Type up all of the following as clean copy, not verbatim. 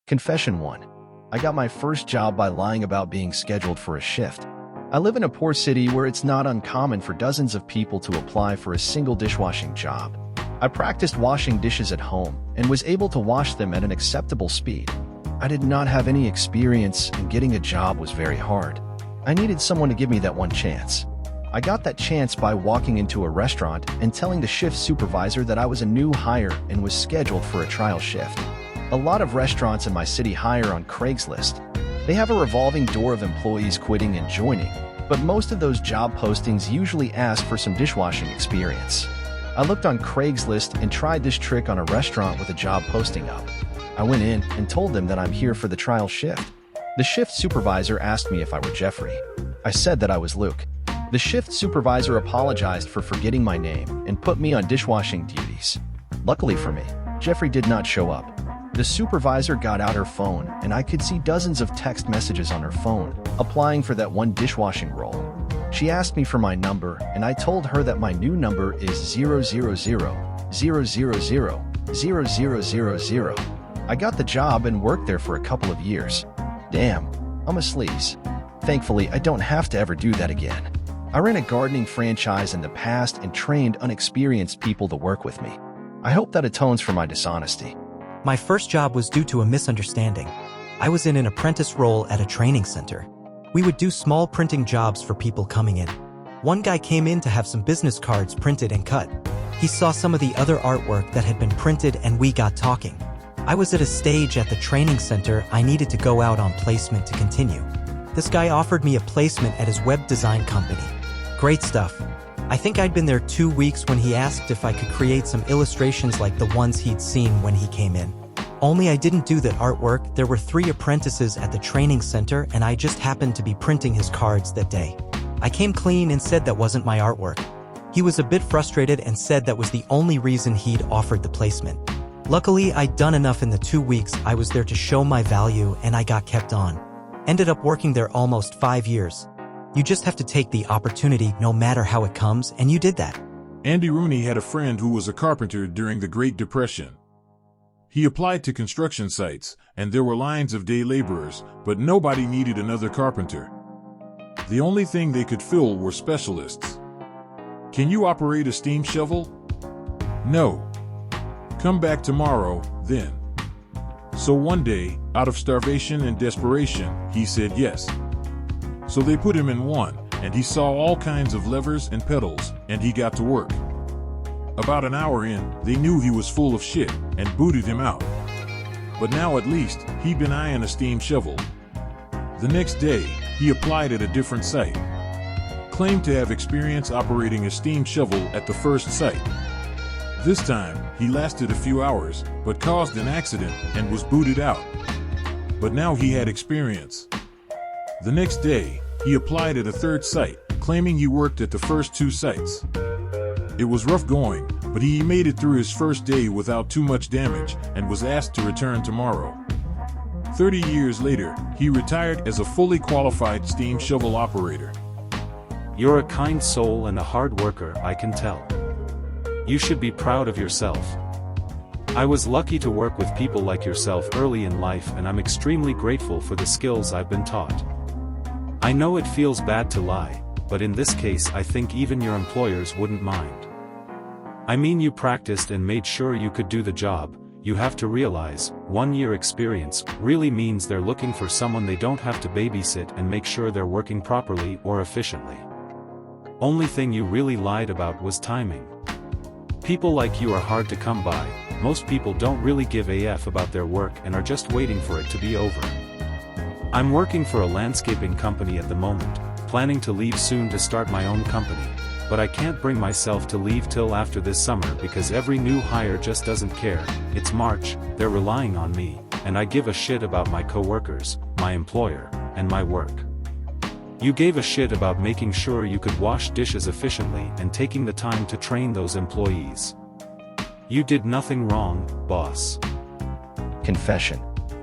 Confession 1. I got my first job by lying about being scheduled for a shift. I live in a poor city where it's not uncommon for dozens of people to apply for a single dishwashing job. I practiced washing dishes at home and was able to wash them at an acceptable speed. I did not have any experience, and getting a job was very hard. I needed someone to give me that one chance. I got that chance by walking into a restaurant and telling the shift supervisor that I was a new hire and was scheduled for a trial shift. A lot of restaurants in my city hire on Craigslist. They have a revolving door of employees quitting and joining, but most of those job postings usually ask for some dishwashing experience. I looked on Craigslist and tried this trick on a restaurant with a job posting up. I went in and told them that I'm here for the trial shift. The shift supervisor asked me if I were Jeffrey. I said that I was Luke. The shift supervisor apologized for forgetting my name and put me on dishwashing duties. Luckily for me, Jeffrey did not show up. The supervisor got out her phone, and I could see dozens of text messages on her phone, applying for that one dishwashing role. She asked me for my number, and I told her that my new number is 000-000-0000. I got the job and worked there for a couple of years. Damn, I'm a sleaze. Thankfully, I don't have to ever do that again. I ran a gardening franchise in the past and trained unexperienced people to work with me. I hope that atones for my dishonesty. My first job was due to a misunderstanding. I was in an apprentice role at a training center. We would do small printing jobs for people coming in. One guy came in to have some business cards printed and cut. He saw some of the other artwork that had been printed and we got talking. I was at a stage at the training center I needed to go out on placement to continue. This guy offered me a placement at his web design company. Great stuff. I think I'd been there 2 weeks when he asked if I could create some illustrations like the ones he'd seen when he came in. Only I didn't do that artwork. There were 3 apprentices at the training center and I just happened to be printing his cards that day. I came clean and said that wasn't my artwork. He was a bit frustrated and said that was the only reason he'd offered the placement. Luckily, I'd done enough in the 2 weeks I was there to show my value and I got kept on. Ended up working there almost 5 years. You just have to take the opportunity no matter how it comes, and you did that. Andy Rooney had a friend who was a carpenter during the Great Depression. He applied to construction sites, and there were lines of day laborers, but nobody needed another carpenter. The only thing they could fill were specialists. Can you operate a steam shovel? No. Come back tomorrow, then. So one day, out of starvation and desperation, he said yes. So they put him in one, and he saw all kinds of levers and pedals, and he got to work. About an hour in, they knew he was full of shit, and booted him out. But now at least, he'd been eyeing a steam shovel. The next day, he applied at a different site. Claimed to have experience operating a steam shovel at the first site. This time, he lasted a few hours, but caused an accident and was booted out. But now he had experience. The next day, he applied at a third site, claiming he worked at the first 2 sites. It was rough going, but he made it through his first day without too much damage and was asked to return tomorrow. 30 years later, he retired as a fully qualified steam shovel operator. You're a kind soul and a hard worker, I can tell. You should be proud of yourself. I was lucky to work with people like yourself early in life, and I'm extremely grateful for the skills I've been taught. I know it feels bad to lie, but in this case I think even your employers wouldn't mind. I mean, you practiced and made sure you could do the job. You have to realize, 1 year experience really means they're looking for someone they don't have to babysit and make sure they're working properly or efficiently. Only thing you really lied about was timing. People like you are hard to come by. Most people don't really give a F about their work and are just waiting for it to be over. I'm working for a landscaping company at the moment, planning to leave soon to start my own company, but I can't bring myself to leave till after this summer because every new hire just doesn't care. It's March, they're relying on me, and I give a shit about my coworkers, my employer, and my work. You gave a shit about making sure you could wash dishes efficiently and taking the time to train those employees. You did nothing wrong, boss. Confession.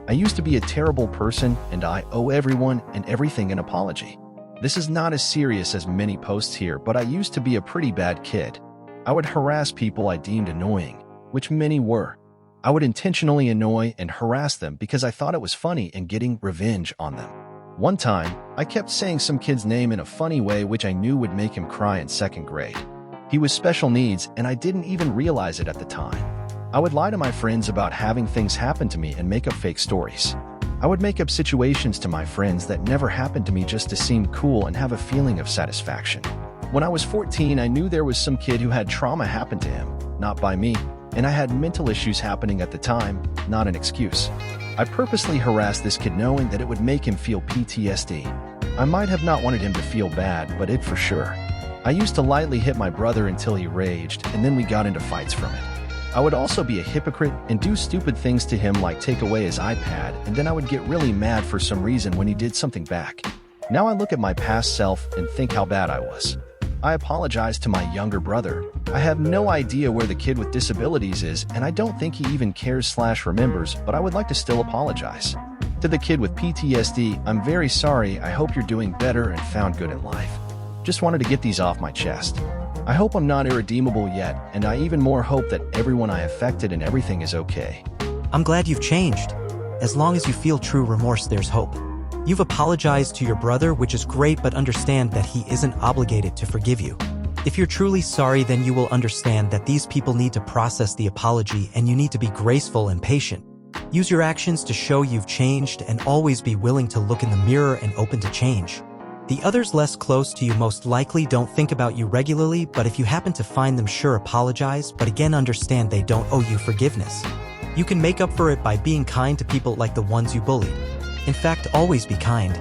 I used to be a terrible person, and I owe everyone and everything an apology. This is not as serious as many posts here, but I used to be a pretty bad kid. I would harass people I deemed annoying, which many were. I would intentionally annoy and harass them because I thought it was funny and getting revenge on them. One time, I kept saying some kid's name in a funny way which I knew would make him cry in second grade. He was special needs and I didn't even realize it at the time. I would lie to my friends about having things happen to me and make up fake stories. I would make up situations to my friends that never happened to me just to seem cool and have a feeling of satisfaction. When I was 14, I knew there was some kid who had trauma happen to him, not by me, and I had mental issues happening at the time, not an excuse. I purposely harassed this kid knowing that it would make him feel PTSD. I might have not wanted him to feel bad, but it for sure. I used to lightly hit my brother until he raged, and then we got into fights from it. I would also be a hypocrite and do stupid things to him like take away his iPad, and then I would get really mad for some reason when he did something back. Now I look at my past self and think how bad I was. I apologize to my younger brother. I have no idea where the kid with disabilities is, and I don't think he even cares/remembers, but I would like to still apologize. To the kid with PTSD, I'm very sorry. I hope you're doing better and found good in life. Just wanted to get these off my chest. I hope I'm not irredeemable yet, and I even more hope that everyone I affected and everything is okay. I'm glad you've changed. As long as you feel true remorse, there's hope. You've apologized to your brother, which is great, but understand that he isn't obligated to forgive you. If you're truly sorry, then you will understand that these people need to process the apology and you need to be graceful and patient. Use your actions to show you've changed and always be willing to look in the mirror and open to change. The others less close to you most likely don't think about you regularly, but if you happen to find them, sure, apologize, but again understand they don't owe you forgiveness. You can make up for it by being kind to people like the ones you bullied. In fact, always be kind.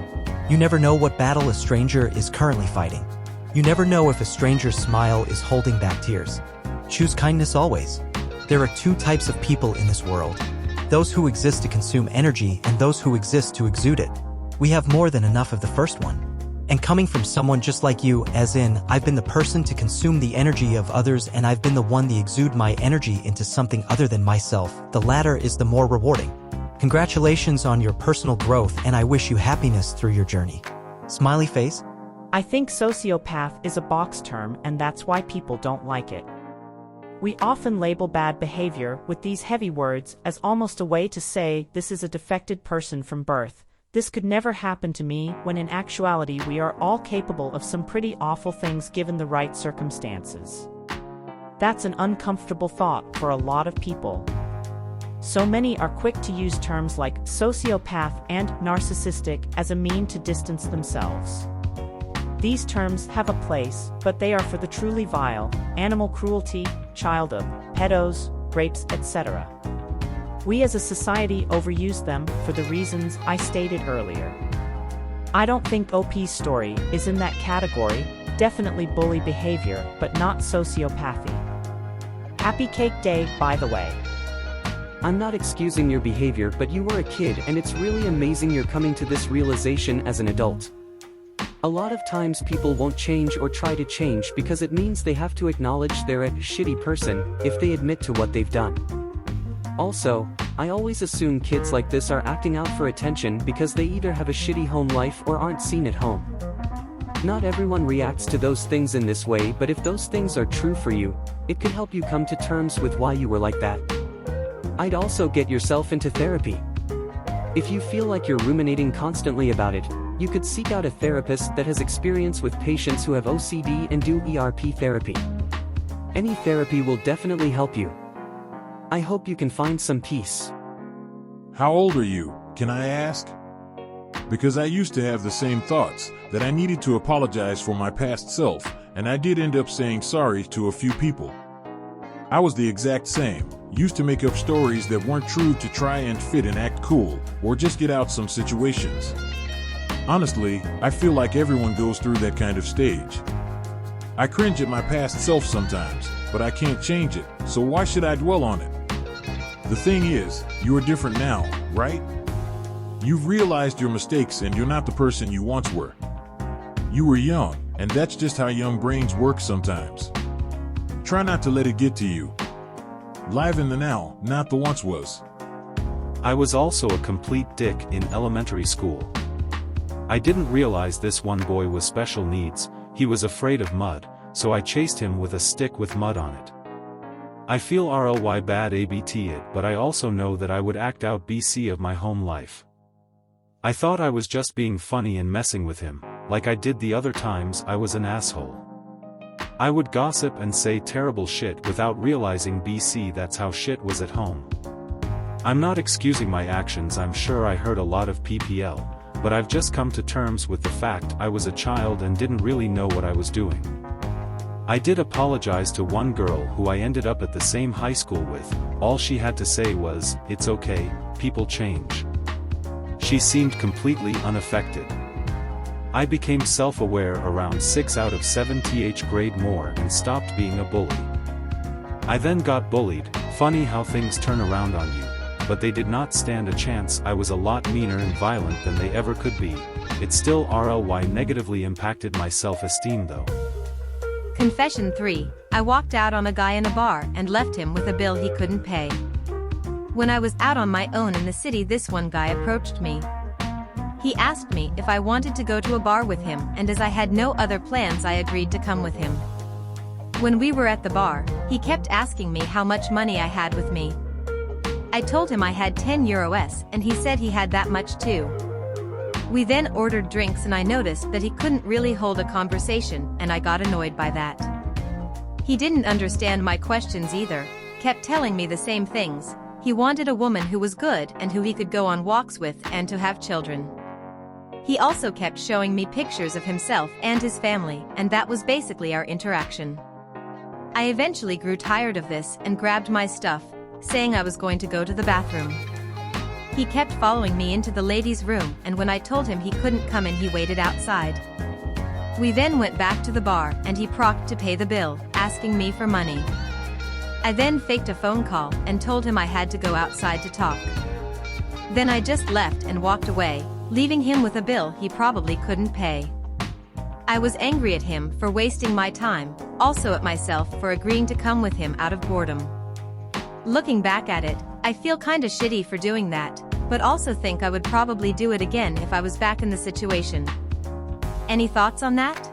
You never know what battle a stranger is currently fighting. You never know if a stranger's smile is holding back tears. Choose kindness always. There are two types of people in this world. Those who exist to consume energy and those who exist to exude it. We have more than enough of the first one. And coming from someone just like you, as in, I've been the person to consume the energy of others and I've been the one to exude my energy into something other than myself, the latter is the more rewarding. Congratulations on your personal growth and I wish you happiness through your journey. Smiley face? I think sociopath is a box term and that's why people don't like it. We often label bad behavior with these heavy words as almost a way to say this is a defected person from birth. This could never happen to me, when in actuality we are all capable of some pretty awful things given the right circumstances. That's an uncomfortable thought for a lot of people. So many are quick to use terms like sociopath and narcissistic as a mean to distance themselves. These terms have a place, but they are for the truly vile, animal cruelty, child of, pedos, rapes, etc. We as a society overuse them for the reasons I stated earlier. I don't think OP's story is in that category, definitely bully behavior, but not sociopathy. Happy Cake Day, by the way. I'm not excusing your behavior, but you were a kid and it's really amazing you're coming to this realization as an adult. A lot of times people won't change or try to change because it means they have to acknowledge they're a shitty person if they admit to what they've done. Also, I always assume kids like this are acting out for attention because they either have a shitty home life or aren't seen at home. Not everyone reacts to those things in this way, but if those things are true for you, it could help you come to terms with why you were like that. I'd also get yourself into therapy. If you feel like you're ruminating constantly about it, you could seek out a therapist that has experience with patients who have OCD and do ERP therapy. Any therapy will definitely help you. I hope you can find some peace. How old are you, can I ask? Because I used to have the same thoughts, that I needed to apologize for my past self, and I did end up saying sorry to a few people. I was the exact same, used to make up stories that weren't true to try and fit and act cool, or just get out some situations. Honestly, I feel like everyone goes through that kind of stage. I cringe at my past self sometimes, but I can't change it, so why should I dwell on it? The thing is, you are different now, right? You've realized your mistakes and you're not the person you once were. You were young, and that's just how young brains work sometimes. Try not to let it get to you. Live in the now, not the once was. I was also a complete dick in elementary school. I didn't realize this one boy was special needs. He was afraid of mud, so I chased him with a stick with mud on it. I feel RLY bad ABT it, but I also know that I would act out BC of my home life. I thought I was just being funny and messing with him, like I did the other times I was an asshole. I would gossip and say terrible shit without realizing BC that's how shit was at home. I'm not excusing my actions, I'm sure I hurt a lot of PPL, but I've just come to terms with the fact I was a child and didn't really know what I was doing. I did apologize to one girl who I ended up at the same high school with. All she had to say was, "It's okay, people change." She seemed completely unaffected. I became self-aware around 6 out of 7 grade more and stopped being a bully. I then got bullied. Funny how things turn around on you. But they did not stand a chance. I was a lot meaner and violent than they ever could be. It still RLY negatively impacted my self-esteem though. Confession 3. I walked out on a guy in a bar and left him with a bill he couldn't pay. When I was out on my own in the city, this one guy approached me. He asked me if I wanted to go to a bar with him, and as I had no other plans, I agreed to come with him. When we were at the bar, he kept asking me how much money I had with me. I told him I had 10 euros, and he said he had that much too. We then ordered drinks and I noticed that he couldn't really hold a conversation, and I got annoyed by that. He didn't understand my questions either, kept telling me the same things. He wanted a woman who was good and who he could go on walks with and to have children. He also kept showing me pictures of himself and his family, and that was basically our interaction. I eventually grew tired of this and grabbed my stuff, saying I was going to go to the bathroom. He kept following me into the ladies' room, and when I told him he couldn't come in, he waited outside. We then went back to the bar and he procked to pay the bill, asking me for money. I then faked a phone call and told him I had to go outside to talk. Then I just left and walked away, leaving him with a bill he probably couldn't pay. I was angry at him for wasting my time, also at myself for agreeing to come with him out of boredom. Looking back at it, I feel kinda shitty for doing that, but also think I would probably do it again if I was back in the situation. Any thoughts on that?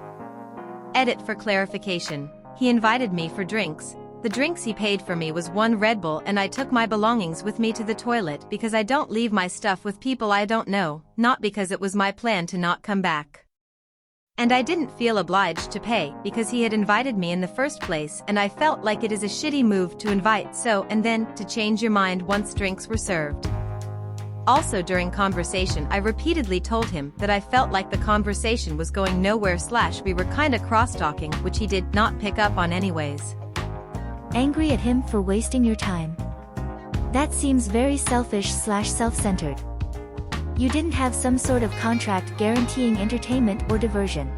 Edit for clarification. He invited me for drinks. The drinks he paid for me was 1 Red Bull, and I took my belongings with me to the toilet because I don't leave my stuff with people I don't know, not because it was my plan to not come back. And I didn't feel obliged to pay because he had invited me in the first place, and I felt like it is a shitty move to invite so and then to change your mind once drinks were served. Also during conversation I repeatedly told him that I felt like the conversation was going nowhere / we were kinda cross-talking, which he did not pick up on anyways. Angry at him for wasting your time. That seems very selfish / self-centered. You didn't have some sort of contract guaranteeing entertainment or diversion.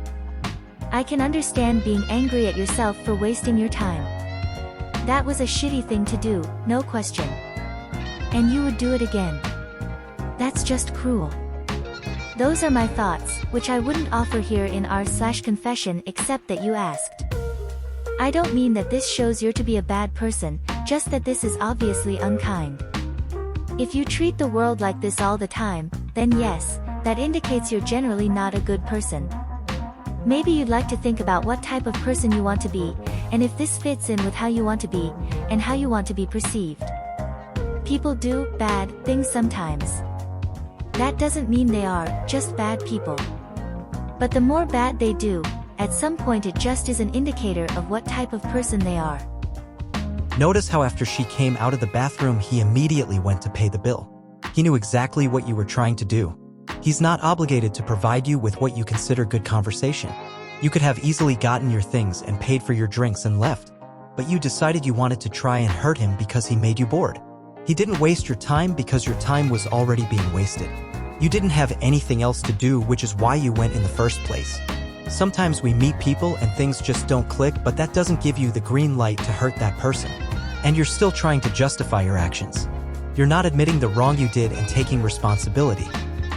I can understand being angry at yourself for wasting your time. That was a shitty thing to do, no question. And you would do it again. That's just cruel. Those are my thoughts, which I wouldn't offer here in r/confession except that you asked. I don't mean that this shows you're to be a bad person, just that this is obviously unkind. If you treat the world like this all the time, then yes, that indicates you're generally not a good person. Maybe you'd like to think about what type of person you want to be, and if this fits in with how you want to be, and how you want to be perceived. People do bad things sometimes. That doesn't mean they are just bad people. But the more bad they do, at some point it just is an indicator of what type of person they are. Notice how after she came out of the bathroom, he immediately went to pay the bill. He knew exactly what you were trying to do. He's not obligated to provide you with what you consider good conversation. You could have easily gotten your things and paid for your drinks and left. But you decided you wanted to try and hurt him because he made you bored. He didn't waste your time because your time was already being wasted. You didn't have anything else to do, which is why you went in the first place. Sometimes we meet people and things just don't click, but that doesn't give you the green light to hurt that person. And you're still trying to justify your actions. You're not admitting the wrong you did and taking responsibility.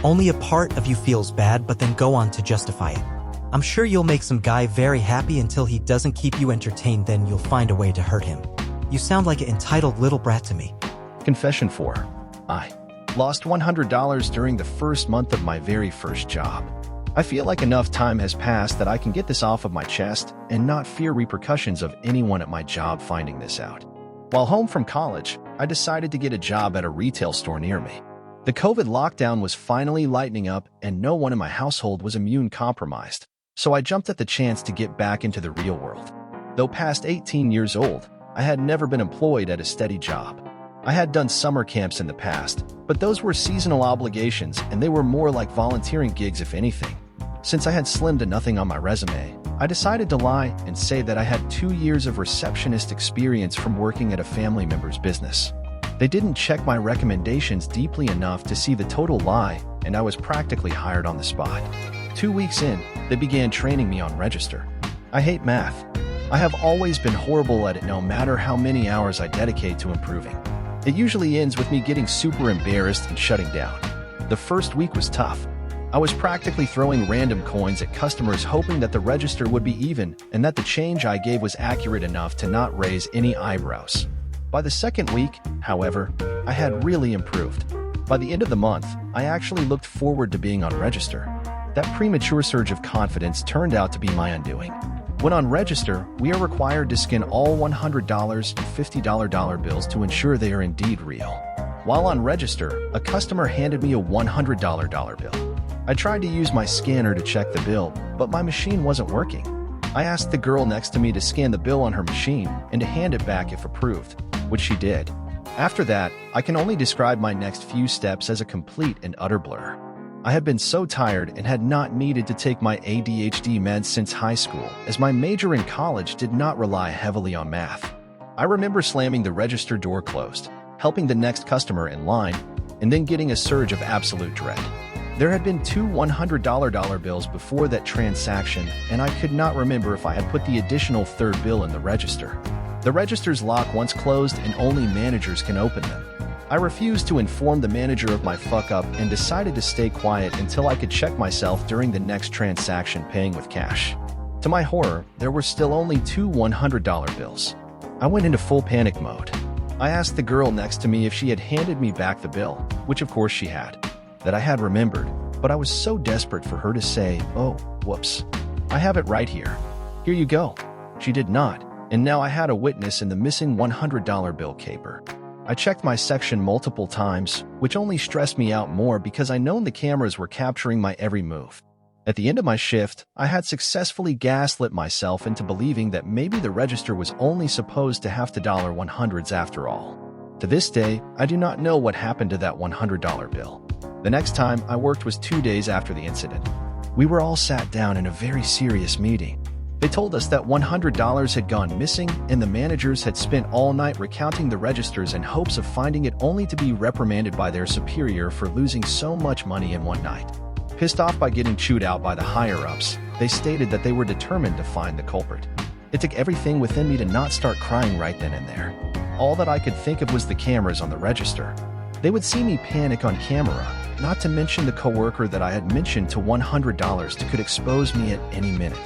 Only a part of you feels bad, but then go on to justify it. I'm sure you'll make some guy very happy until he doesn't keep you entertained, then you'll find a way to hurt him. You sound like an entitled little brat to me. Confession 4. I lost $100 during the first month of my very first job. I feel like enough time has passed that I can get this off of my chest and not fear repercussions of anyone at my job finding this out. While home from college, I decided to get a job at a retail store near me. The COVID lockdown was finally lightening up and no one in my household was immune compromised, so I jumped at the chance to get back into the real world. Though past 18 years old, I had never been employed at a steady job. I had done summer camps in the past, but those were seasonal obligations and they were more like volunteering gigs if anything. Since I had slim to nothing on my resume, I decided to lie and say that I had 2 years of receptionist experience from working at a family member's business. They didn't check my recommendations deeply enough to see the total lie, and I was practically hired on the spot. 2 weeks in, they began training me on Register. I hate math. I have always been horrible at it no matter how many hours I dedicate to improving. It usually ends with me getting super embarrassed and shutting down. The first week was tough. I was practically throwing random coins at customers hoping that the register would be even and that the change I gave was accurate enough to not raise any eyebrows. By the second week, however, I had really improved. By the end of the month, I actually looked forward to being on Register. That premature surge of confidence turned out to be my undoing. When on Register, we are required to scan all $100 and $50 dollar bills to ensure they are indeed real. While on Register, a customer handed me a $100 dollar bill. I tried to use my scanner to check the bill, but my machine wasn't working. I asked the girl next to me to scan the bill on her machine and to hand it back if approved, which she did. After that, I can only describe my next few steps as a complete and utter blur. I had been so tired and had not needed to take my ADHD meds since high school, as my major in college did not rely heavily on math. I remember slamming the register door closed, helping the next customer in line, and then getting a surge of absolute dread. There had been 2 $100 dollar bills before that transaction, and I could not remember if I had put the additional third bill in the register. The register's lock once closed and only managers can open them. I refused to inform the manager of my fuck-up and decided to stay quiet until I could check myself during the next transaction paying with cash. To my horror, there were still only 2 $100 bills. I went into full panic mode. I asked the girl next to me if she had handed me back the bill, which of course she had, that I had remembered, but I was so desperate for her to say, "Oh, whoops. I have it right here. Here you go." She did not, and now I had a witness in the missing $100 bill caper. I checked my section multiple times, which only stressed me out more because I known the cameras were capturing my every move. At the end of my shift, I had successfully gaslit myself into believing that maybe the register was only supposed to have the $100s after all. To this day, I do not know what happened to that $100 bill. The next time I worked was 2 days after the incident. We were all sat down in a very serious meeting. They told us that $100 had gone missing and the managers had spent all night recounting the registers in hopes of finding it, only to be reprimanded by their superior for losing so much money in one night. Pissed off by getting chewed out by the higher-ups, they stated that they were determined to find the culprit. It took everything within me to not start crying right then and there. All that I could think of was the cameras on the register. They would see me panic on camera, not to mention the coworker that I had mentioned to $100 could expose me at any minute.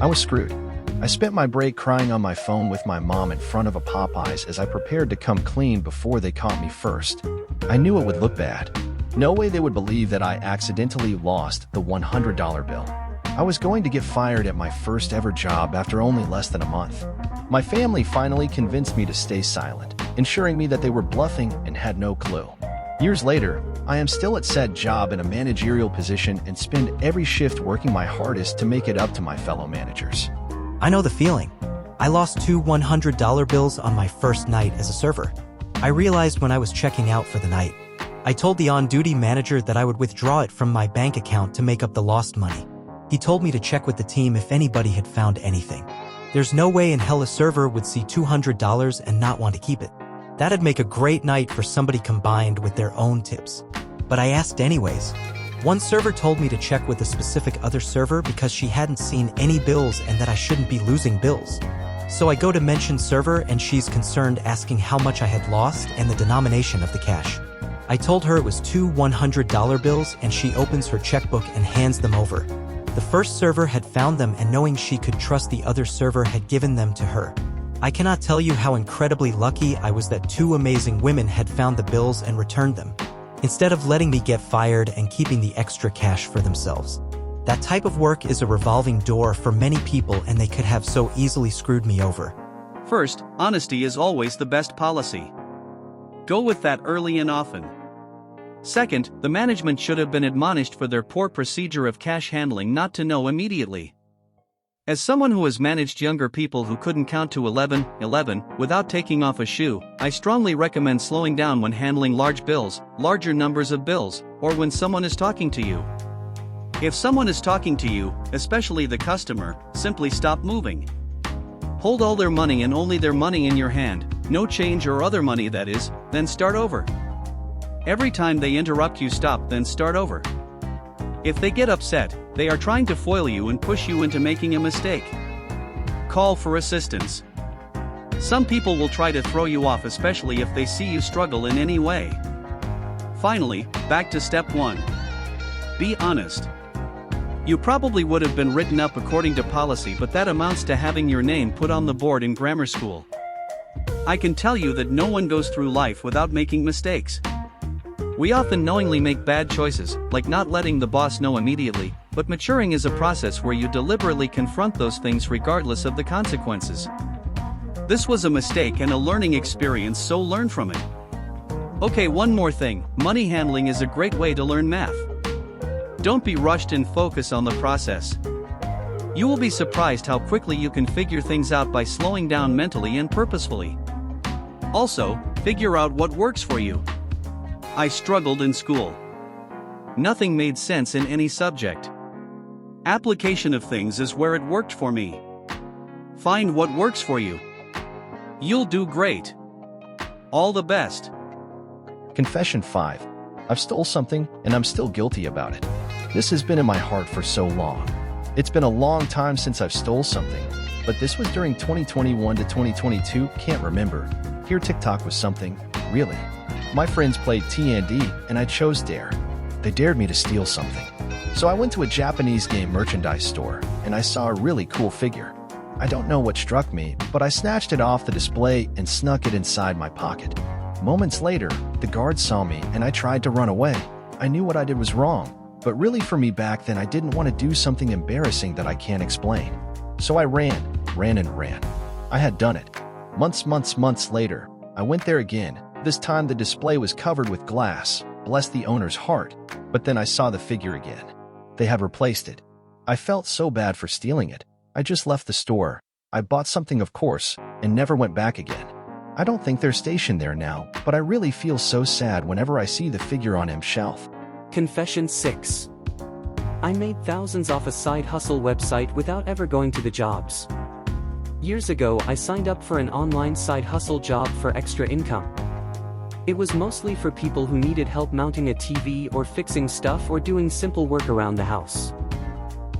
I was screwed. I spent my break crying on my phone with my mom in front of a Popeyes as I prepared to come clean before they caught me first. I knew it would look bad. No way they would believe that I accidentally lost the $100 bill. I was going to get fired at my first ever job after only less than a month. My family finally convinced me to stay silent, ensuring me that they were bluffing and had no clue. Years later, I am still at said job in a managerial position and spend every shift working my hardest to make it up to my fellow managers. I know the feeling. I lost 2 $100 bills on my first night as a server. I realized when I was checking out for the night. I told the on-duty manager that I would withdraw it from my bank account to make up the lost money. He told me to check with the team if anybody had found anything. There's no way in hell a server would see $200 and not want to keep it. That'd make a great night for somebody combined with their own tips. But I asked anyways. One server told me to check with a specific other server because she hadn't seen any bills and that I shouldn't be losing bills. So I go to mention server and she's concerned, asking how much I had lost and the denomination of the cash. I told her it was 2 $100 bills and she opens her checkbook and hands them over. The first server had found them and knowing she could trust the other server had given them to her. I cannot tell you how incredibly lucky I was that 2 amazing women had found the bills and returned them, instead of letting me get fired and keeping the extra cash for themselves. That type of work is a revolving door for many people and they could have so easily screwed me over. First, honesty is always the best policy. Go with that early and often. Second, the management should have been admonished for their poor procedure of cash handling not to know immediately. As someone who has managed younger people who couldn't count to 11 without taking off a shoe, I strongly recommend slowing down when handling large bills, larger numbers of bills, or when someone is talking to you. If someone is talking to you, especially the customer, simply stop moving. Hold all their money and only their money in your hand, no change or other money that is, then start over. Every time they interrupt you, stop, then start over. If they get upset, they are trying to foil you and push you into making a mistake. Call for assistance. Some people will try to throw you off, especially if they see you struggle in any way. Finally, back to step 1. Be honest. You probably would have been written up according to policy, but that amounts to having your name put on the board in grammar school. I can tell you that no one goes through life without making mistakes. We often knowingly make bad choices, like not letting the boss know immediately, but maturing is a process where you deliberately confront those things regardless of the consequences. This was a mistake and a learning experience, so learn from it. Okay, one more thing, money handling is a great way to learn math. Don't be rushed and focus on the process. You will be surprised how quickly you can figure things out by slowing down mentally and purposefully. Also, figure out what works for you. I struggled in school. Nothing made sense in any subject. Application of things is where it worked for me. Find what works for you. You'll do great. All the best. Confession 5. I've stole something and I'm still guilty about it. This has been in my heart for so long. It's been a long time since I've stole something, but this was during 2021 to 2022, can't remember. Here TikTok was something, really. My friends played T&D and I chose Dare. They dared me to steal something. So I went to a Japanese game merchandise store and I saw a really cool figure. I don't know what struck me, but I snatched it off the display and snuck it inside my pocket. Moments later, the guards saw me and I tried to run away. I knew what I did was wrong, but really for me back then I didn't want to do something embarrassing that I can't explain. So I ran. I had done it. Months later, I went there again. This time the display was covered with glass, bless the owner's heart, but then I saw the figure again. They had replaced it. I felt so bad for stealing it. I just left the store. I bought something, of course, and never went back again. I don't think they're stationed there now, but I really feel so sad whenever I see the figure on M's shelf. Confession 6. I made thousands off a side hustle website without ever going to the jobs. Years ago, I signed up for an online side hustle job for extra income. It was mostly for people who needed help mounting a TV or fixing stuff or doing simple work around the house.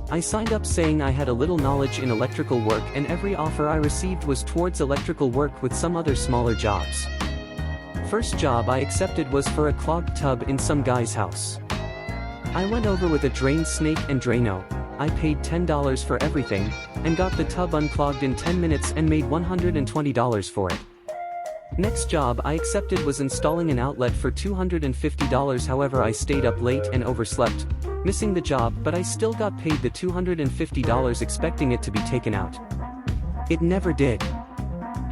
I signed up saying I had a little knowledge in electrical work, and every offer I received was towards electrical work with some other smaller jobs. First job I accepted was for a clogged tub in some guy's house. I went over with a drain snake and Drano. I paid $10 for everything, and got the tub unclogged in 10 minutes and made $120 for it. Next job I accepted was installing an outlet for $250. However, I stayed up late and overslept, missing the job, but I still got paid the $250 expecting it to be taken out. It never did.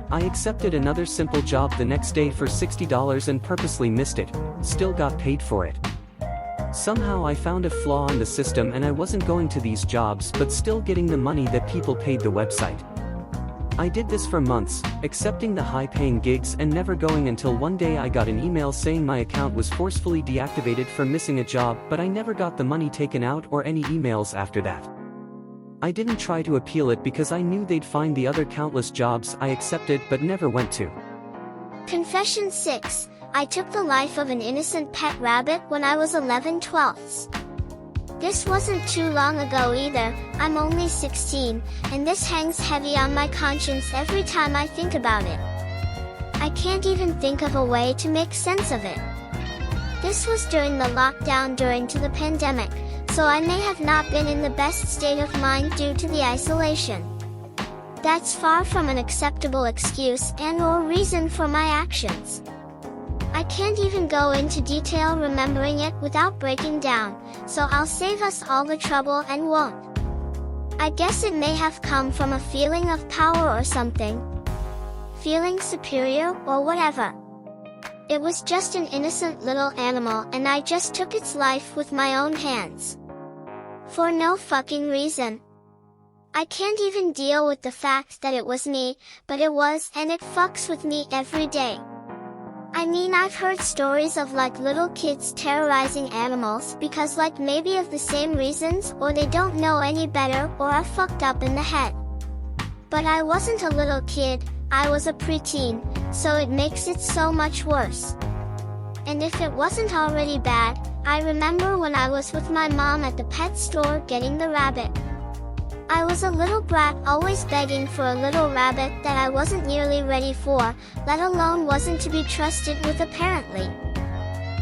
I accepted another simple job the next day for $60 and purposely missed it, still got paid for it. Somehow I found a flaw in the system and I wasn't going to these jobs but still getting the money that people paid the website. I did this for months, accepting the high-paying gigs and never going until one day I got an email saying my account was forcefully deactivated for missing a job, but I never got the money taken out or any emails after that. I didn't try to appeal it because I knew they'd find the other countless jobs I accepted but never went to. Confession 6. I took the life of an innocent pet rabbit when I was 11/12. This wasn't too long ago either. I'm only 16, and this hangs heavy on my conscience every time I think about it. I can't even think of a way to make sense of it. This was during the lockdown during the pandemic, so I may have not been in the best state of mind due to the isolation. That's far from an acceptable excuse and/or reason for my actions. I can't even go into detail remembering it without breaking down, so I'll save us all the trouble and won't. I guess it may have come from a feeling of power or something. feeling superior or whatever. It was just an innocent little animal and I just took its life with my own hands. For no fucking reason. I can't even deal with the fact that it was me, but it was, and it fucks with me every day. I mean, I've heard stories of like little kids terrorizing animals because like maybe of the same reasons, or they don't know any better or are fucked up in the head. But I wasn't a little kid, I was a preteen, so it makes it so much worse. And if it wasn't already bad, I remember when I was with my mom at the pet store getting the rabbit. I was a little brat always begging for a little rabbit that I wasn't nearly ready for, let alone wasn't to be trusted with apparently.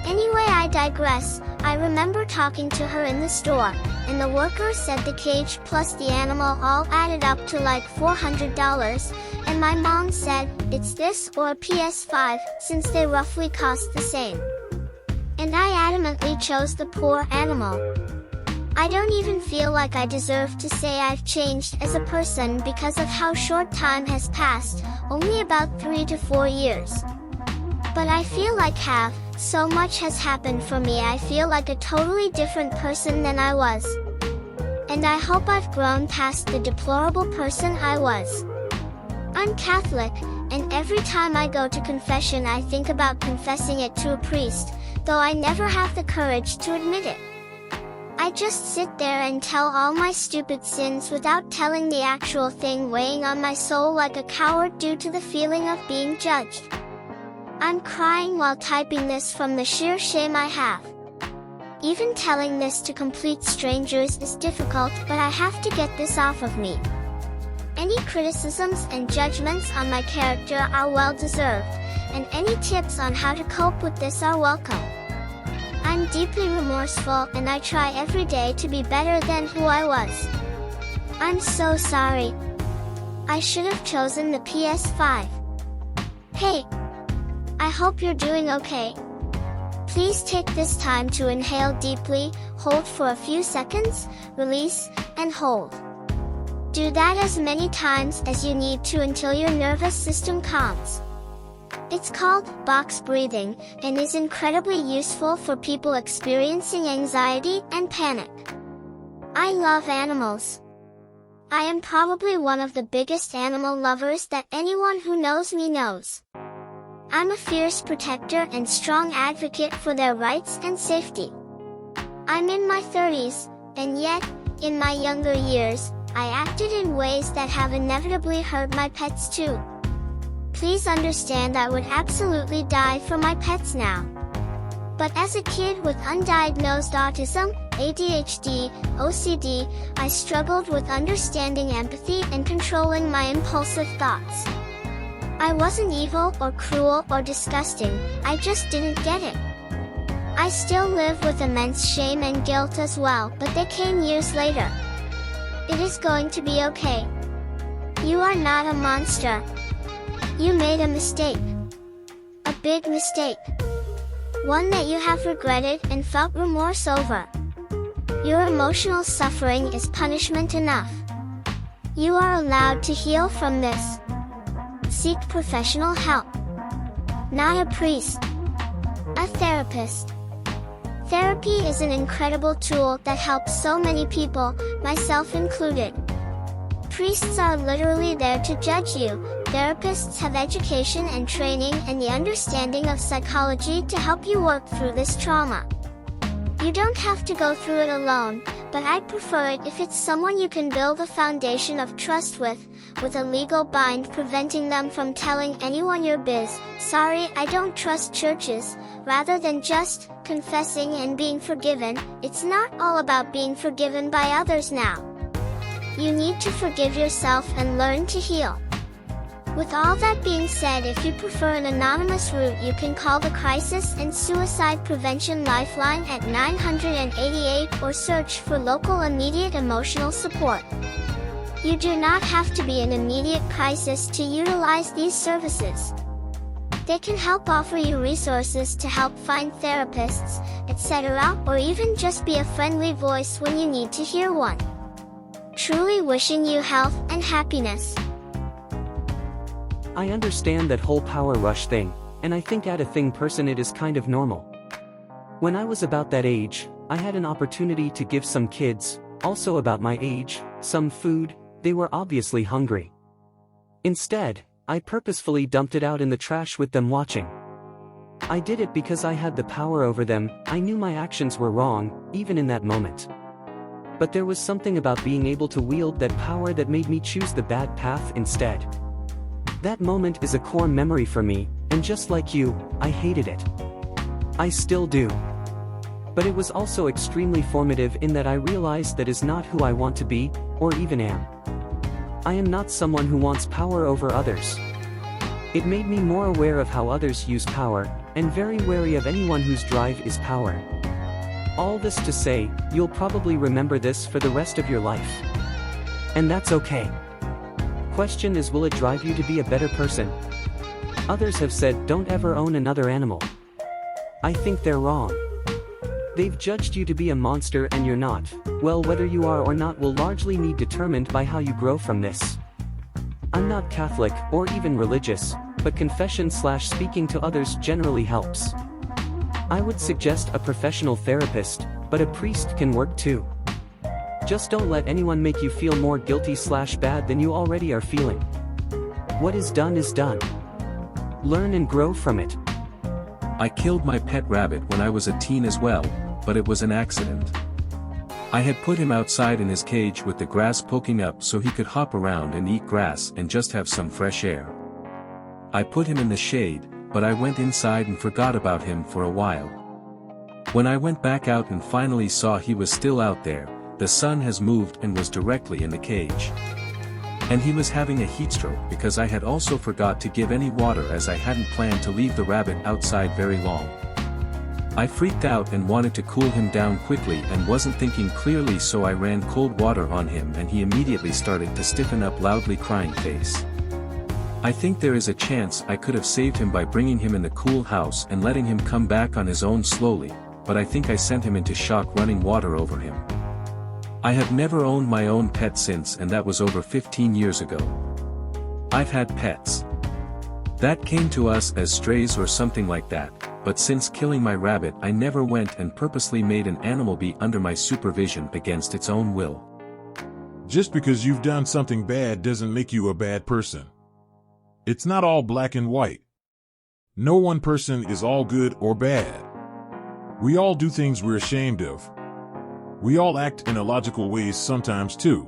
Anyway, I digress. I remember talking to her in the store, and the worker said the cage plus the animal all added up to like $400, and my mom said, it's this or a PS5, since they roughly cost the same. And I adamantly chose the poor animal. I don't even feel like I deserve to say I've changed as a person because of how short time has passed, only about 3 to 4 years. But I feel like so much has happened for me. I feel like a totally different person than I was. And I hope I've grown past the deplorable person I was. I'm Catholic, and every time I go to confession I think about confessing it to a priest, though I never have the courage to admit it. I just sit there and tell all my stupid sins without telling the actual thing weighing on my soul like a coward due to the feeling of being judged. I'm crying while typing this from the sheer shame I have. Even telling this to complete strangers is difficult, but I have to get this off of me. Any criticisms and judgments on my character are well deserved, and any tips on how to cope with this are welcome. I'm deeply remorseful and I try every day to be better than who I was. I'm so sorry. I should have chosen the PS5. Hey! I hope you're doing okay. Please take this time to inhale deeply, hold for a few seconds, release, and hold. Do that as many times as you need to until your nervous system calms. It's called box breathing and is incredibly useful for people experiencing anxiety and panic. I love animals. I am probably one of the biggest animal lovers that anyone who knows me knows. I'm a fierce protector and strong advocate for their rights and safety. I'm in my 30s, and yet, in my younger years, I acted in ways that have inevitably hurt my pets too. Please understand I would absolutely die for my pets now. But as a kid with undiagnosed autism, ADHD, OCD, I struggled with understanding empathy and controlling my impulsive thoughts. I wasn't evil or cruel or disgusting, I just didn't get it. I still live with immense shame and guilt as well, but they came years later. It is going to be okay. You are not a monster. You made a mistake. A big mistake. One that you have regretted and felt remorse over. Your emotional suffering is punishment enough. You are allowed to heal from this. Seek professional help. Not a priest. A therapist. Therapy is an incredible tool that helps so many people, myself included. Priests are literally there to judge you. Therapists have education and training and the understanding of psychology to help you work through this trauma. You don't have to go through it alone, but I'd prefer it if it's someone you can build a foundation of trust with a legal bind preventing them from telling anyone your biz. Sorry, I don't trust churches. Rather than just confessing and being forgiven, it's not all about being forgiven by others now. You need to forgive yourself and learn to heal. With all that being said, if you prefer an anonymous route, you can call the Crisis and Suicide Prevention Lifeline at 988 or search for local immediate emotional support. You do not have to be in immediate crisis to utilize these services. They can help offer you resources to help find therapists, etc., or even just be a friendly voice when you need to hear one. Truly wishing you health and happiness. I understand that whole power rush thing, and I think at a thing person it is kind of normal. When I was about that age, I had an opportunity to give some kids, also about my age, some food. They were obviously hungry. Instead, I purposefully dumped it out in the trash with them watching. I did it because I had the power over them. I knew my actions were wrong, even in that moment. But there was something about being able to wield that power that made me choose the bad path instead. That moment is a core memory for me, and just like you, I hated it. I still do. But it was also extremely formative in that I realized that is not who I want to be, or even am. I am not someone who wants power over others. It made me more aware of how others use power, and very wary of anyone whose drive is power. All this to say, you'll probably remember this for the rest of your life. And that's okay. Question is, will it drive you to be a better person? Others have said don't ever own another animal. I think they're wrong. They've judged you to be a monster and you're not. Well, whether you are or not will largely be determined by how you grow from this. I'm not Catholic or even religious, but confession/speaking to others generally helps. I would suggest a professional therapist, but a priest can work too. Just don't let anyone make you feel more guilty/bad than you already are feeling. What is done is done. Learn and grow from it. I killed my pet rabbit when I was a teen as well, but it was an accident. I had put him outside in his cage with the grass poking up so he could hop around and eat grass and just have some fresh air. I put him in the shade, but I went inside and forgot about him for a while. When I went back out and finally saw he was still out there, the sun has moved and was directly in the cage. And he was having a heat stroke because I had also forgot to give any water as I hadn't planned to leave the rabbit outside very long. I freaked out and wanted to cool him down quickly and wasn't thinking clearly, so I ran cold water on him and he immediately started to stiffen up, loudly crying face. I think there is a chance I could have saved him by bringing him in the cool house and letting him come back on his own slowly, but I think I sent him into shock running water over him. I have never owned my own pet since, and that was over 15 years ago. I've had pets that came to us as strays or something like that, but since killing my rabbit I never went and purposely made an animal be under my supervision against its own will. Just because you've done something bad doesn't make you a bad person. It's not all black and white. No one person is all good or bad. We all do things we're ashamed of. We all act in illogical ways sometimes too.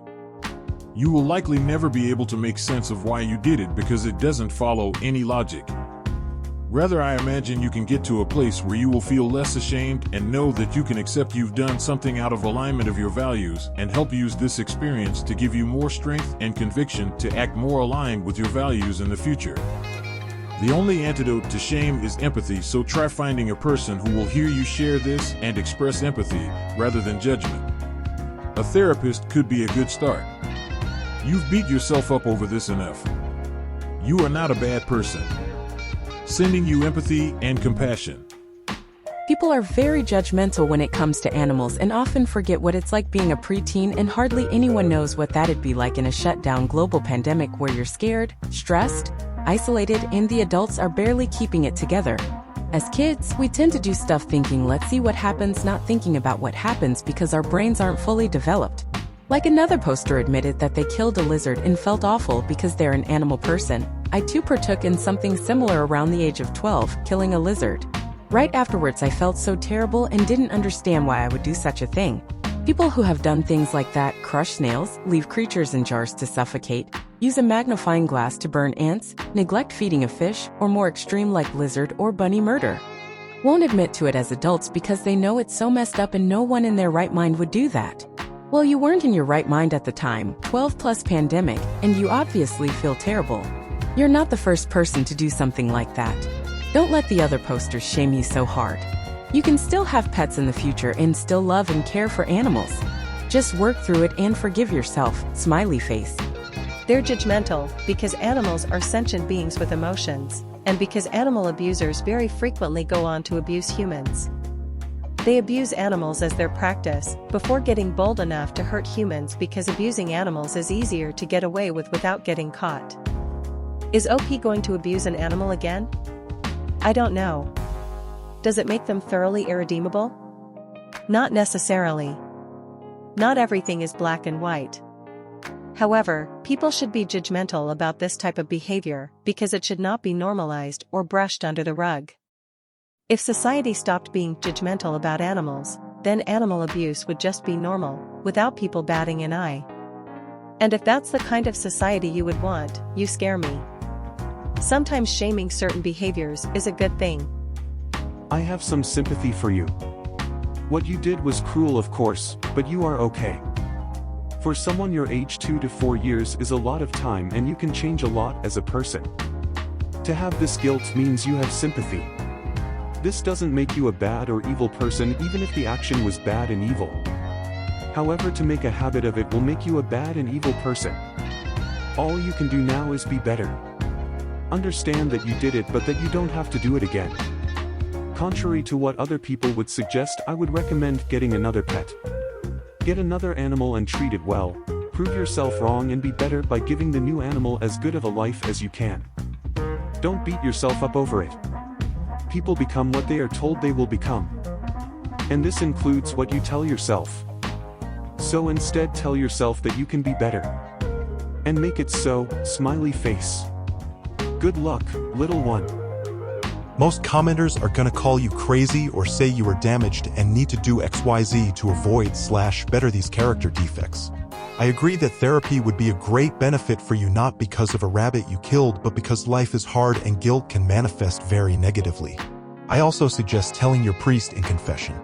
You will likely never be able to make sense of why you did it because it doesn't follow any logic. Rather, I imagine you can get to a place where you will feel less ashamed and know that you can accept you've done something out of alignment of your values and help use this experience to give you more strength and conviction to act more aligned with your values in the future. The only antidote to shame is empathy, so try finding a person who will hear you share this and express empathy rather than judgment. A therapist could be a good start. You've beat yourself up over this enough. You are not a bad person. Sending you empathy and compassion. People are very judgmental when it comes to animals and often forget what it's like being a preteen, and hardly anyone knows what that'd be like in a shutdown global pandemic where you're scared, stressed, isolated, and the adults are barely keeping it together. As kids, we tend to do stuff thinking, let's see what happens, not thinking about what happens because our brains aren't fully developed. Like another poster admitted that they killed a lizard and felt awful because they're an animal person. I too partook in something similar around the age of 12, killing a lizard. Right afterwards I felt so terrible and didn't understand why I would do such a thing. People who have done things like that crush snails, leave creatures in jars to suffocate, use a magnifying glass to burn ants, neglect feeding a fish, or more extreme like lizard or bunny murder. Won't admit to it as adults because they know it's so messed up and no one in their right mind would do that. Well, you weren't in your right mind at the time, 12+ pandemic, and you obviously feel terrible. You're not the first person to do something like that. Don't let the other posters shame you so hard. You can still have pets in the future and still love and care for animals. Just work through it and forgive yourself, smiley face. They're judgmental because animals are sentient beings with emotions, and because animal abusers very frequently go on to abuse humans. They abuse animals as their practice, before getting bold enough to hurt humans because abusing animals is easier to get away with without getting caught. Is OP going to abuse an animal again? I don't know. Does it make them thoroughly irredeemable? Not necessarily. Not everything is black and white. However, people should be judgmental about this type of behavior because it should not be normalized or brushed under the rug. If society stopped being judgmental about animals, then animal abuse would just be normal, without people batting an eye. And if that's the kind of society you would want, you scare me. Sometimes shaming certain behaviors is a good thing. I have some sympathy for you. What you did was cruel, of course, but you are okay. For someone your age, 2 to 4 years is a lot of time, and you can change a lot as a person. To have this guilt means you have sympathy. This doesn't make you a bad or evil person, even if the action was bad and evil. However, to make a habit of it will make you a bad and evil person. All you can do now is be better. Understand that you did it, but that you don't have to do it again. Contrary to what other people would suggest, I would recommend getting another pet. Get another animal and treat it well. Prove yourself wrong and be better by giving the new animal as good of a life as you can. Don't beat yourself up over it. People become what they are told they will become. And this includes what you tell yourself. So instead, tell yourself that you can be better. And make it so, smiley face. Good luck, little one. Most commenters are gonna call you crazy or say you are damaged and need to do XYZ to avoid/better these character defects. I agree that therapy would be a great benefit for you, not because of a rabbit you killed, but because life is hard and guilt can manifest very negatively. I also suggest telling your priest in confession.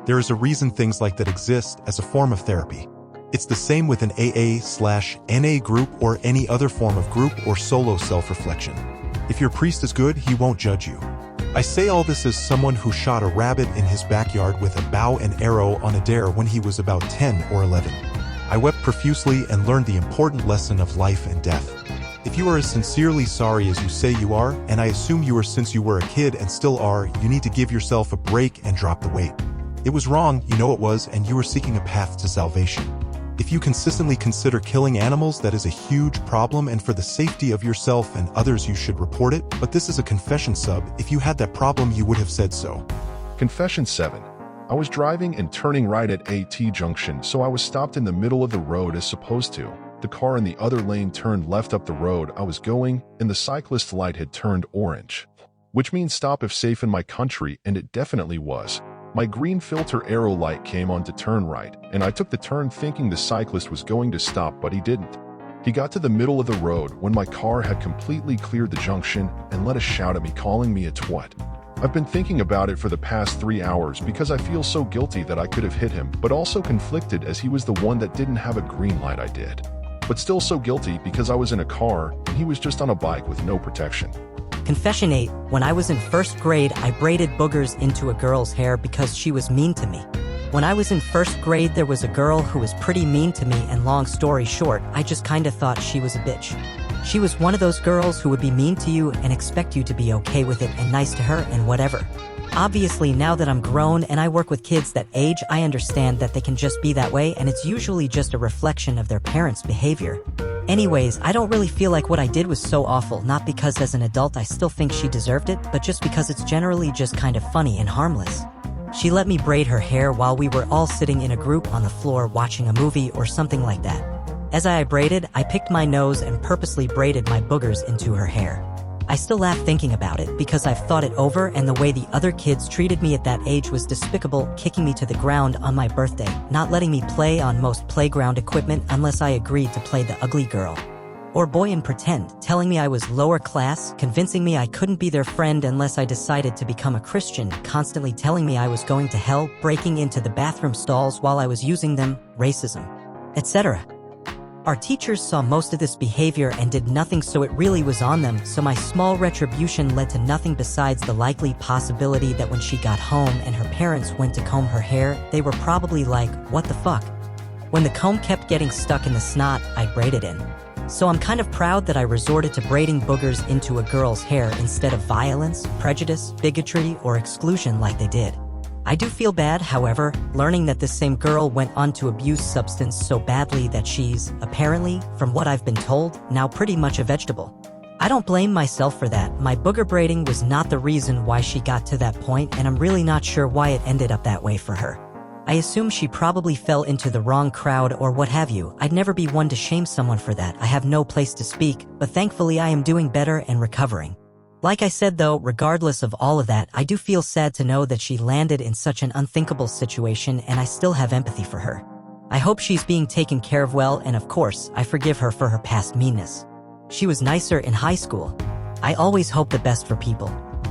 There is a reason things like that exist as a form of therapy. It's the same with an AA/NA group or any other form of group or solo self-reflection. If your priest is good, he won't judge you. I say all this as someone who shot a rabbit in his backyard with a bow and arrow on a dare when he was about 10 or 11. I wept profusely and learned the important lesson of life and death. If you are as sincerely sorry as you say you are, and I assume you are since you were a kid and still are, you need to give yourself a break and drop the weight. It was wrong, you know it was, and you are seeking a path to salvation. If you consistently consider killing animals, that is a huge problem, and for the safety of yourself and others you should report it, but this is a confession sub. If you had that problem, you would have said so. Confession 7. I was driving and turning right at AT junction, so I was stopped in the middle of the road as supposed to. The car in the other lane turned left up the road I was going, and the cyclist light had turned orange. Which means stop if safe in my country, and it definitely was. My green filter arrow light came on to turn right, and I took the turn thinking the cyclist was going to stop, but he didn't. He got to the middle of the road when my car had completely cleared the junction and let a shout at me, calling me a twat. I've been thinking about it for the past 3 hours because I feel so guilty that I could have hit him, but also conflicted as he was the one that didn't have a green light I did. But still so guilty because I was in a car and he was just on a bike with no protection. Confession 8. When I was in first grade, I braided boogers into a girl's hair because she was mean to me. When I was in first grade, there was a girl who was pretty mean to me, and long story short, I just kinda thought she was a bitch. She was one of those girls who would be mean to you and expect you to be okay with it and nice to her and whatever. Obviously, now that I'm grown and I work with kids that age, I understand that they can just be that way, and it's usually just a reflection of their parents' behavior. Anyways, I don't really feel like what I did was so awful, not because as an adult I still think she deserved it, but just because it's generally just kind of funny and harmless. She let me braid her hair while we were all sitting in a group on the floor watching a movie or something like that. As I braided, I picked my nose and purposely braided my boogers into her hair. I still laugh thinking about it because I've thought it over, and the way the other kids treated me at that age was despicable, kicking me to the ground on my birthday, not letting me play on most playground equipment unless I agreed to play the ugly girl or boy and pretend, telling me I was lower class, convincing me I couldn't be their friend unless I decided to become a Christian, constantly telling me I was going to hell, breaking into the bathroom stalls while I was using them, racism, etc. Our teachers saw most of this behavior and did nothing, so it really was on them, so my small retribution led to nothing besides the likely possibility that when she got home and her parents went to comb her hair, they were probably like, what the fuck? When the comb kept getting stuck in the snot, I braided in. So I'm kind of proud that I resorted to braiding boogers into a girl's hair instead of violence, prejudice, bigotry, or exclusion like they did. I do feel bad, however, learning that this same girl went on to abuse substance so badly that she's, apparently, from what I've been told, now pretty much a vegetable. I don't blame myself for that. My booger braiding was not the reason why she got to that point, and I'm really not sure why it ended up that way for her. I assume she probably fell into the wrong crowd or what have you. I'd never be one to shame someone for that. I have no place to speak, but thankfully I am doing better and recovering. Like I said though, regardless of all of that, I do feel sad to know that she landed in such an unthinkable situation, and I still have empathy for her. I hope she's being taken care of well, and of course, I forgive her for her past meanness. She was nicer in high school. I always hope the best for people.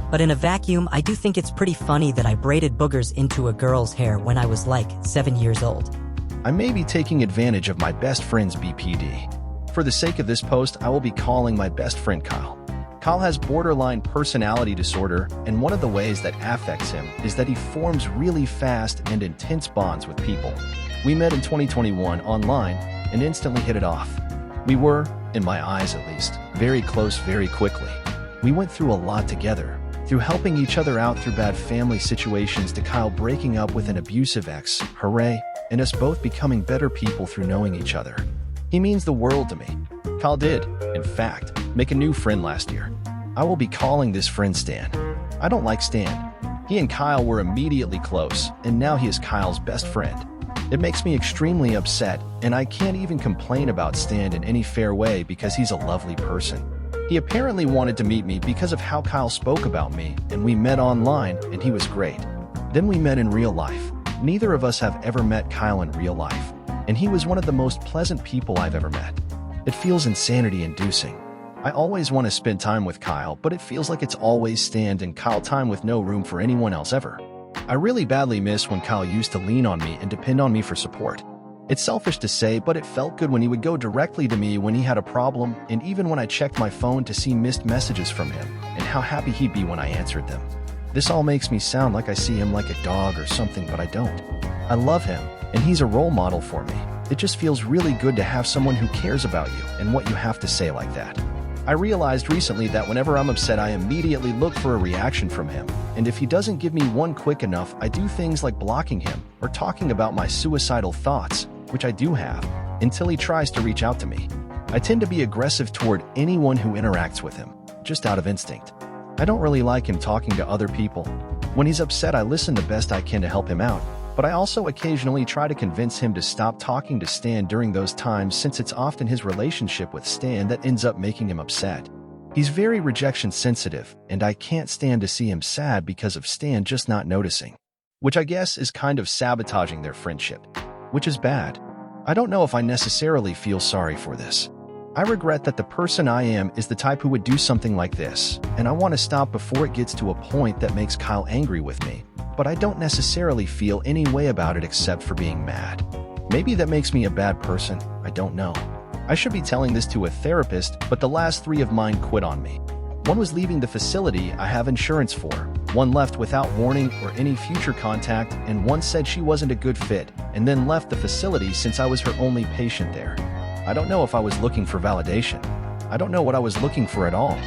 But in a vacuum, I do think it's pretty funny that I braided boogers into a girl's hair when I was like 7 years old. I may be taking advantage of my best friend's BPD. For the sake of this post, I will be calling my best friend Kyle. Kyle has borderline personality disorder, and one of the ways that affects him is that he forms really fast and intense bonds with people. We met in 2021 online and instantly hit it off. We were, in my eyes at least, very close very quickly. We went through a lot together, through helping each other out through bad family situations to Kyle breaking up with an abusive ex, hooray, and us both becoming better people through knowing each other. He means the world to me. Kyle did, in fact, make a new friend last year. I will be calling this friend Stan. I don't like Stan. He and Kyle were immediately close, and now he is Kyle's best friend. It makes me extremely upset, and I can't even complain about Stan in any fair way because he's a lovely person. He apparently wanted to meet me because of how Kyle spoke about me, and we met online, and he was great. Then we met in real life. Neither of us have ever met Kyle in real life, and he was one of the most pleasant people I've ever met. It feels insanity-inducing. I always want to spend time with Kyle, but it feels like it's always Stan and Kyle time with no room for anyone else ever. I really badly miss when Kyle used to lean on me and depend on me for support. It's selfish to say, but it felt good when he would go directly to me when he had a problem, and even when I checked my phone to see missed messages from him, and how happy he'd be when I answered them. This all makes me sound like I see him like a dog or something, but I don't. I love him, and he's a role model for me. It just feels really good to have someone who cares about you and what you have to say like that. I realized recently that whenever I'm upset, I immediately look for a reaction from him, and if he doesn't give me one quick enough, I do things like blocking him or talking about my suicidal thoughts, which I do have, until he tries to reach out to me. I tend to be aggressive toward anyone who interacts with him, just out of instinct. I don't really like him talking to other people. When he's upset, I listen the best I can to help him out, but I also occasionally try to convince him to stop talking to Stan during those times, since it's often his relationship with Stan that ends up making him upset. He's very rejection sensitive, and I can't stand to see him sad because of Stan just not noticing, which I guess is kind of sabotaging their friendship, which is bad. I don't know if I necessarily feel sorry for this. I regret that the person I am is the type who would do something like this, and I want to stop before it gets to a point that makes Kyle angry with me, but I don't necessarily feel any way about it except for being mad. Maybe that makes me a bad person, I don't know. I should be telling this to a therapist, but the last 3 of mine quit on me. One was leaving the facility I have insurance for, one left without warning or any future contact, and one said she wasn't a good fit, and then left the facility since I was her only patient there. I don't know if I was looking for validation. I don't know what I was looking for at all.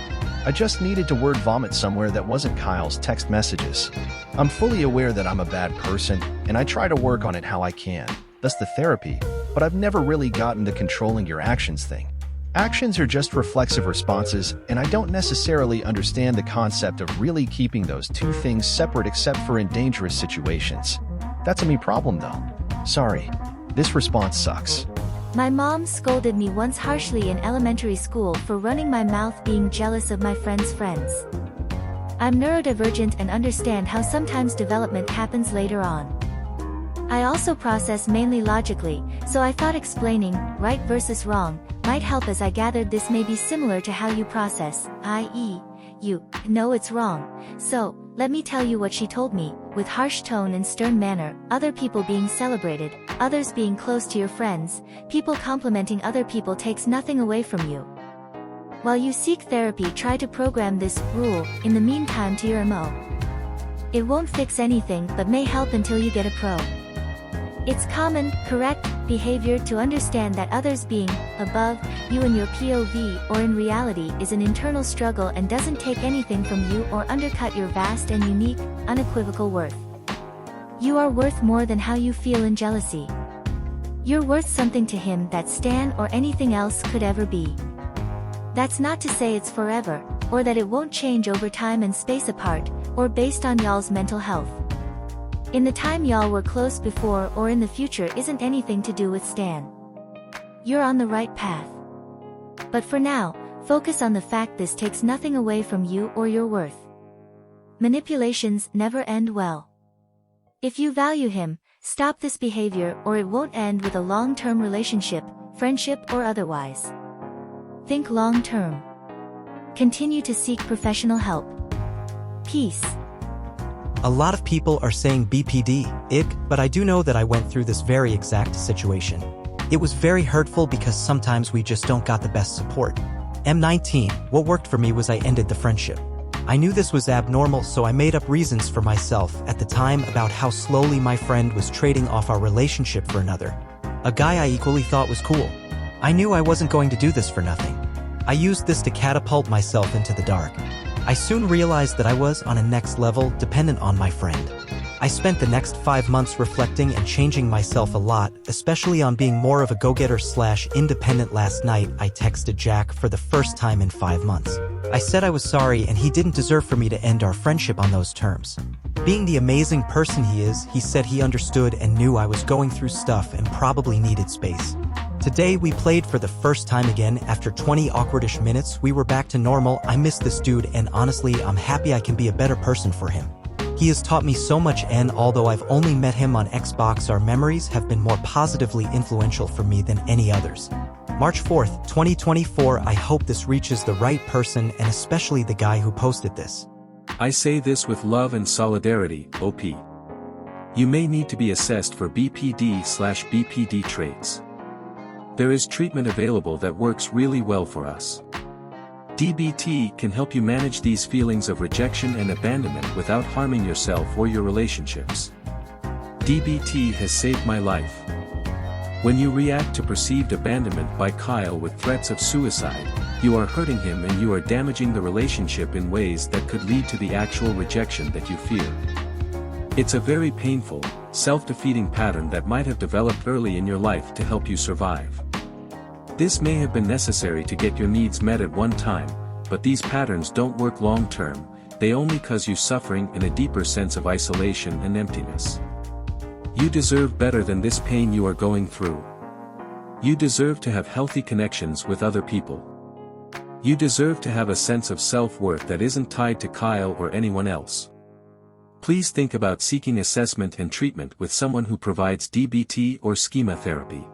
I just needed to word vomit somewhere that wasn't Kyle's text messages. I'm fully aware that I'm a bad person, and I try to work on it how I can. That's the therapy, but I've never really gotten the controlling your actions thing. Actions are just reflexive responses, and I don't necessarily understand the concept of really keeping those two things separate except for in dangerous situations. That's a me problem though. Sorry. This response sucks. My mom scolded me once harshly in elementary school for running my mouth being jealous of my friends' friends. I'm neurodivergent and understand how sometimes development happens later on. I also process mainly logically, so I thought explaining right versus wrong might help, as I gathered this may be similar to how you process, i.e., you know it's wrong. So, let me tell you what she told me, with harsh tone and stern manner, other people being celebrated, others being close to your friends, people complimenting other people takes nothing away from you. While you seek therapy, try to program this rule, in the meantime, to your MO. It won't fix anything but may help until you get a pro. It's common, correct behavior to understand that others being above you in your POV or in reality is an internal struggle and doesn't take anything from you or undercut your vast and unique, unequivocal worth. You are worth more than how you feel in jealousy. You're worth something to him that Stan or anything else could ever be. That's not to say it's forever, or that it won't change over time and space apart, or based on y'all's mental health. In the time y'all were close before or in the future isn't anything to do with Stan. You're on the right path. But for now, focus on the fact this takes nothing away from you or your worth. Manipulations never end well. If you value him, stop this behavior or it won't end with a long-term relationship, friendship or otherwise. Think long-term. Continue to seek professional help. Peace. A lot of people are saying BPD, ick, but I do know that I went through this very exact situation. It was very hurtful because sometimes we just don't got the best support. M19, what worked for me was I ended the friendship. I knew this was abnormal, so I made up reasons for myself at the time about how slowly my friend was trading off our relationship for another. A guy I equally thought was cool. I knew I wasn't going to do this for nothing. I used this to catapult myself into the dark. I soon realized that I was on a next level dependent on my friend. I spent the next 5 months reflecting and changing myself a lot, especially on being more of a go-getter/independent. Last night, I texted Jack for the first time in 5 months. I said I was sorry and he didn't deserve for me to end our friendship on those terms. Being the amazing person he is, he said he understood and knew I was going through stuff and probably needed space. Today we played for the first time again. After 20 awkwardish minutes, we were back to normal. I miss this dude and honestly, I'm happy I can be a better person for him. He has taught me so much, and although I've only met him on Xbox, our memories have been more positively influential for me than any others. March 4th, 2024, I hope this reaches the right person and especially the guy who posted this. I say this with love and solidarity, OP. You may need to be assessed for BPD/BPD traits. There is treatment available that works really well for us. DBT can help you manage these feelings of rejection and abandonment without harming yourself or your relationships. DBT has saved my life. When you react to perceived abandonment by Kyle with threats of suicide, you are hurting him and you are damaging the relationship in ways that could lead to the actual rejection that you fear. It's a very painful, self-defeating pattern that might have developed early in your life to help you survive. This may have been necessary to get your needs met at one time, but these patterns don't work long-term, they only cause you suffering and a deeper sense of isolation and emptiness. You deserve better than this pain you are going through. You deserve to have healthy connections with other people. You deserve to have a sense of self-worth that isn't tied to Kyle or anyone else. Please think about seeking assessment and treatment with someone who provides DBT or schema therapy.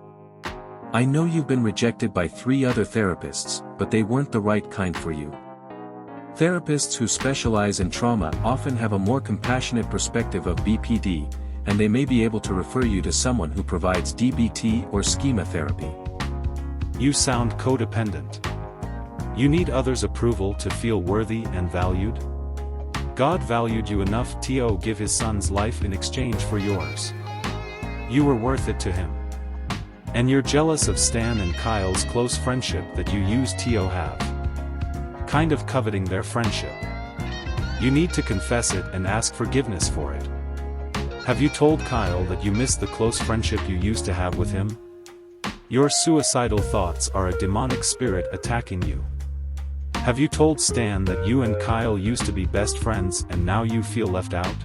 I know you've been rejected by 3 other therapists, but they weren't the right kind for you. Therapists who specialize in trauma often have a more compassionate perspective of BPD, and they may be able to refer you to someone who provides DBT or schema therapy. You sound codependent. You need others' approval to feel worthy and valued? God valued you enough to give his son's life in exchange for yours. You were worth it to him. And you're jealous of Stan and Kyle's close friendship that you used to have. Kind of coveting their friendship. You need to confess it and ask forgiveness for it. Have you told Kyle that you miss the close friendship you used to have with him? Your suicidal thoughts are a demonic spirit attacking you. Have you told Stan that you and Kyle used to be best friends and now you feel left out?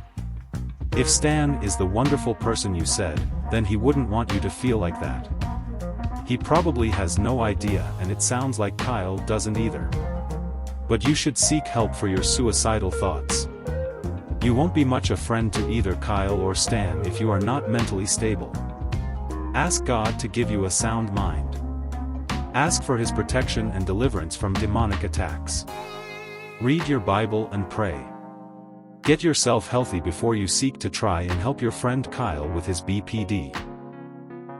If Stan is the wonderful person you said, then he wouldn't want you to feel like that. He probably has no idea, and it sounds like Kyle doesn't either. But you should seek help for your suicidal thoughts. You won't be much a friend to either Kyle or Stan if you are not mentally stable. Ask God to give you a sound mind. Ask for his protection and deliverance from demonic attacks. Read your Bible and pray. Get yourself healthy before you seek to try and help your friend Kyle with his BPD.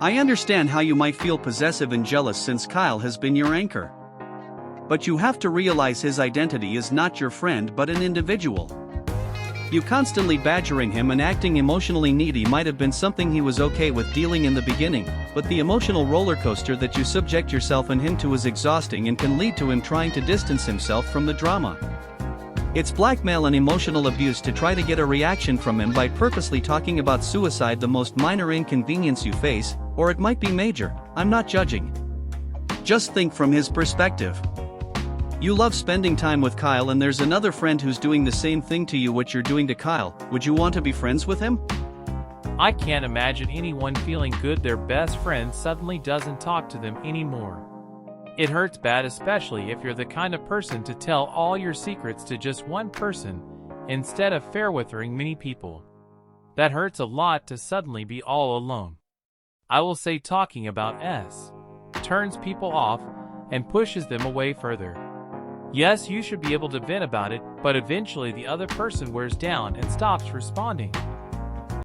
I understand how you might feel possessive and jealous since Kyle has been your anchor. But you have to realize his identity is not your friend but an individual. You constantly badgering him and acting emotionally needy might have been something he was okay with dealing in the beginning, but the emotional roller coaster that you subject yourself and him to is exhausting and can lead to him trying to distance himself from the drama. It's blackmail and emotional abuse to try to get a reaction from him by purposely talking about suicide, the most minor inconvenience you face, or it might be major. I'm not judging. Just think from his perspective. You love spending time with Kyle and there's another friend who's doing the same thing to you what you're doing to Kyle. Would you want to be friends with him? I can't imagine anyone feeling good their best friend suddenly doesn't talk to them anymore. It hurts bad, especially if you're the kind of person to tell all your secrets to just one person instead of fair-weathering many people. That hurts a lot to suddenly be all alone. I will say talking about S turns people off and pushes them away further. Yes, you should be able to vent about it, but eventually the other person wears down and stops responding.